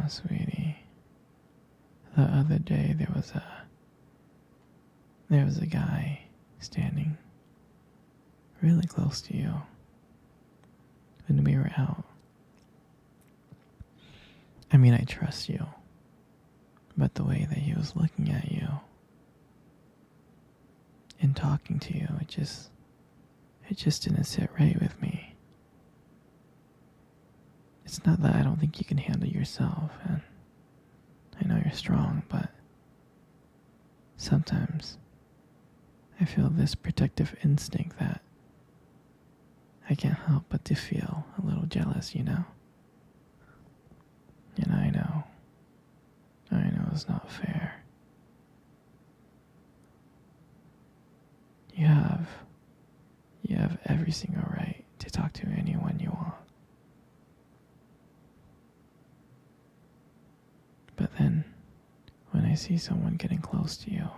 sweetie. The other day there was a guy standing really close to you when we were out. I mean, I trust you, but the way that he was looking at you and talking to you, it just didn't sit right with me. It's not that I don't think you can handle yourself, and I know you're strong, but sometimes I feel this protective instinct that I can't help but to feel a little jealous, you know? And I know it's not fair. You have every single right to talk to anyone you want. But then, when I see someone getting close to you,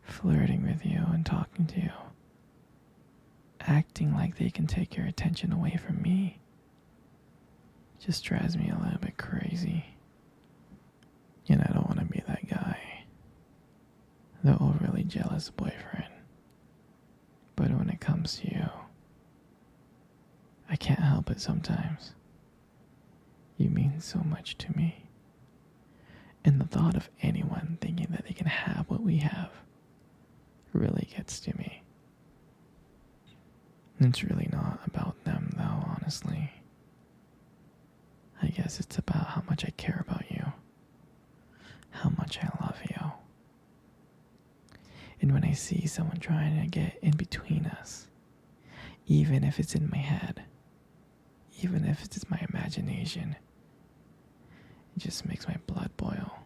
flirting with you and talking to you, acting like they can take your attention away from me, it just drives me a little bit crazy. And I don't want to be that guy, the overly jealous boyfriend. But when it comes to you, I can't help it sometimes. You mean so much to me. And the thought of anyone thinking that they can have what we have really gets to me. It's really not about them, though, honestly. I guess it's about how much I care about you, how much I love you. And when I see someone trying to get in between us, even if it's in my head, even if it's my imagination, it just makes my blood boil.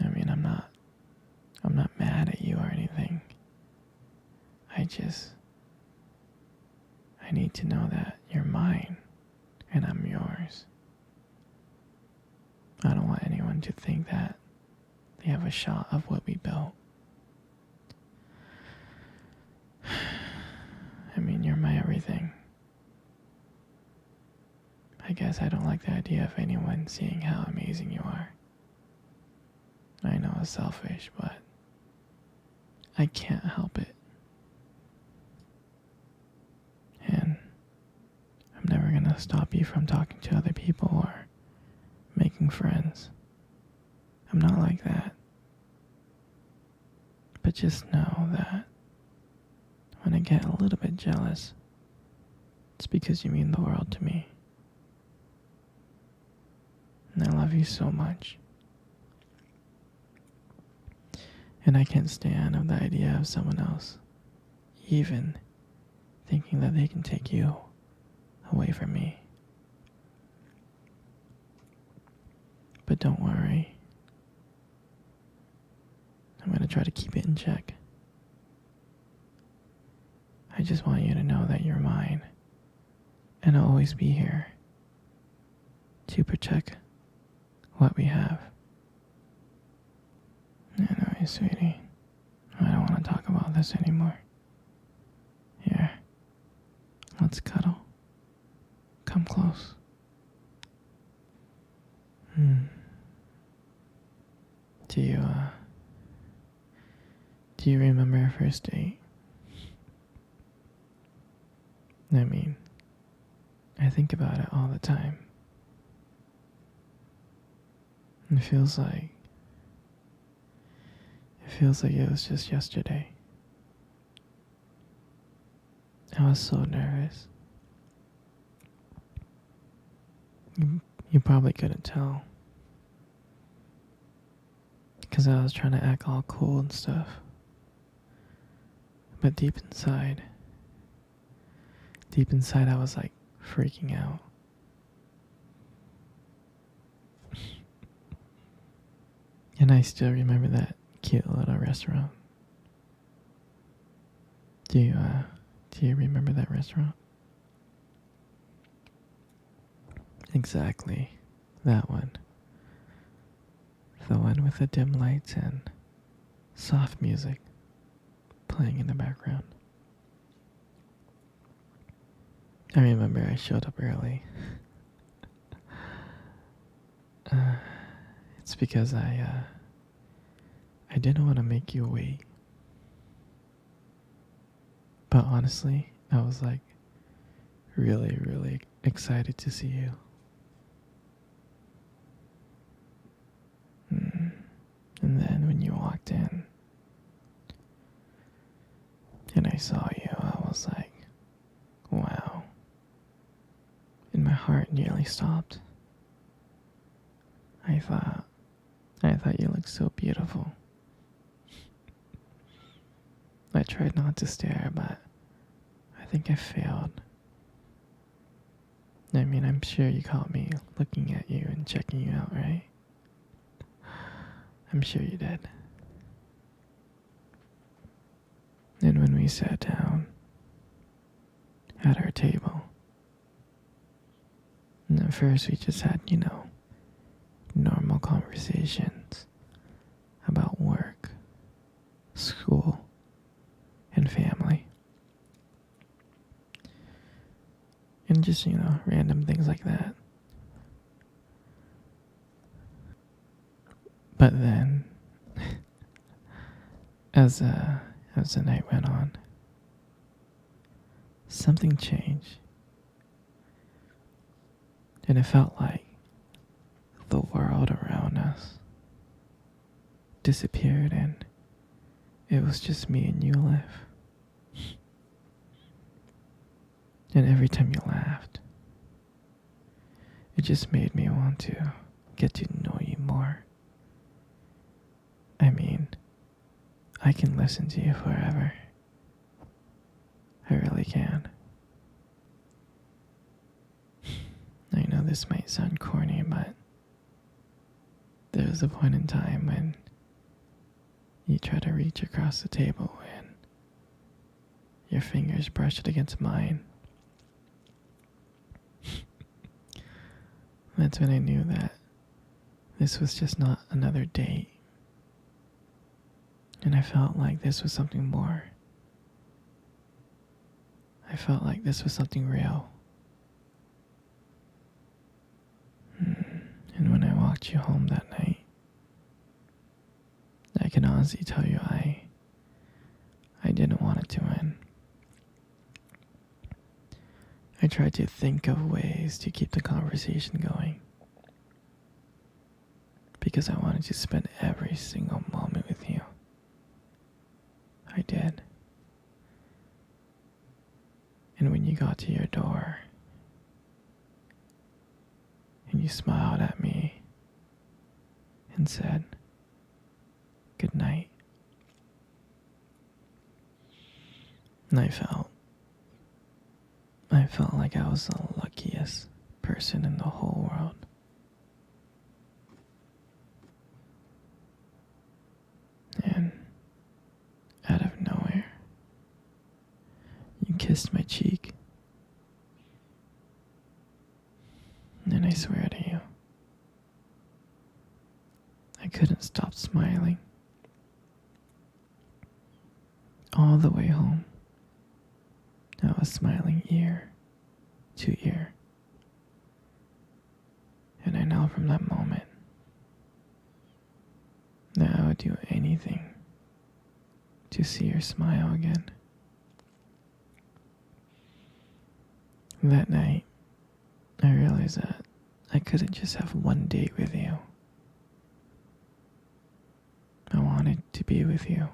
I mean, I'm not mad at you or anything. I need to know that you're mine and I'm yours. I don't want anyone to think that they have a shot of what we built. I mean, you're my everything. I guess I don't like the idea of anyone seeing how amazing you are. I know it's selfish, but I can't help it. And I'm never gonna stop you from talking to other people or making friends. I'm not like that. But just know that when I get a little bit jealous, it's because you mean the world to me. And I love you so much. And I can't stand of the idea of someone else even thinking that they can take you away from me. But don't worry. I'm going to try to keep it in check. I just want you to know that you're mine. And I'll always be here to protect what we have. I know you, sweetie. I don't want to talk about this anymore. Here, let's cuddle. Come close. Do you remember our first date? I mean, I think about it all the time. It feels like it was just yesterday. I was so nervous. You probably couldn't tell. Because I was trying to act all cool and stuff. But deep inside I was like freaking out. And I still remember that cute little restaurant. Do you remember that restaurant? Exactly, that one. The one with the dim lights and soft music playing in the background. I remember I showed up early. It's because I didn't want to make you wait. But honestly, I was like really, really excited to see you. Mm. And then when you walked in and I saw you, I was like, wow. And my heart nearly stopped. I thought you looked so beautiful. I tried not to stare, but I think I failed. I mean, I'm sure you caught me looking at you and checking you out, right? I'm sure you did. And when we sat down at our table, and at first we just had, normal conversations about work, school, and family. And just, random things like that. But then, as the night went on, something changed. And it felt like the world around us disappeared and it was just me and you left. And every time you laughed, it just made me want to get to know you more. I mean, I can listen to you forever. I really can. I know this might sound corny, but there was a point in time when you tried to reach across the table and your fingers brushed against mine. That's when I knew that this was just not another date. And I felt like this was something more. I felt like this was something real. And when I walked you home that night, I can honestly tell you I didn't want it to end. I tried to think of ways to keep the conversation going because I wanted to spend every single moment with you. I did. And when you got to your door and you smiled at me and said, "Good night," and I felt like I was the luckiest person in the whole world. And out of nowhere, you kissed my cheek. And I swear to you, I couldn't stop smiling. All the way home, I was smiling ear to ear. And I know from that moment that I would do anything to see your smile again. That night, I realized that I couldn't just have one date with you. I wanted to be with you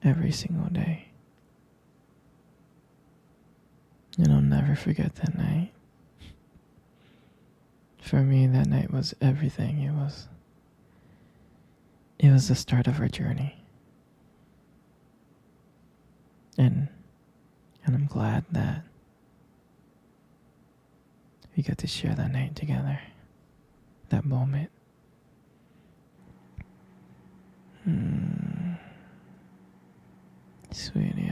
every single day. And I'll never forget that night. For me, that night was everything. It was the start of our journey. And I'm glad that we got to share that night together. That moment. Sweetie,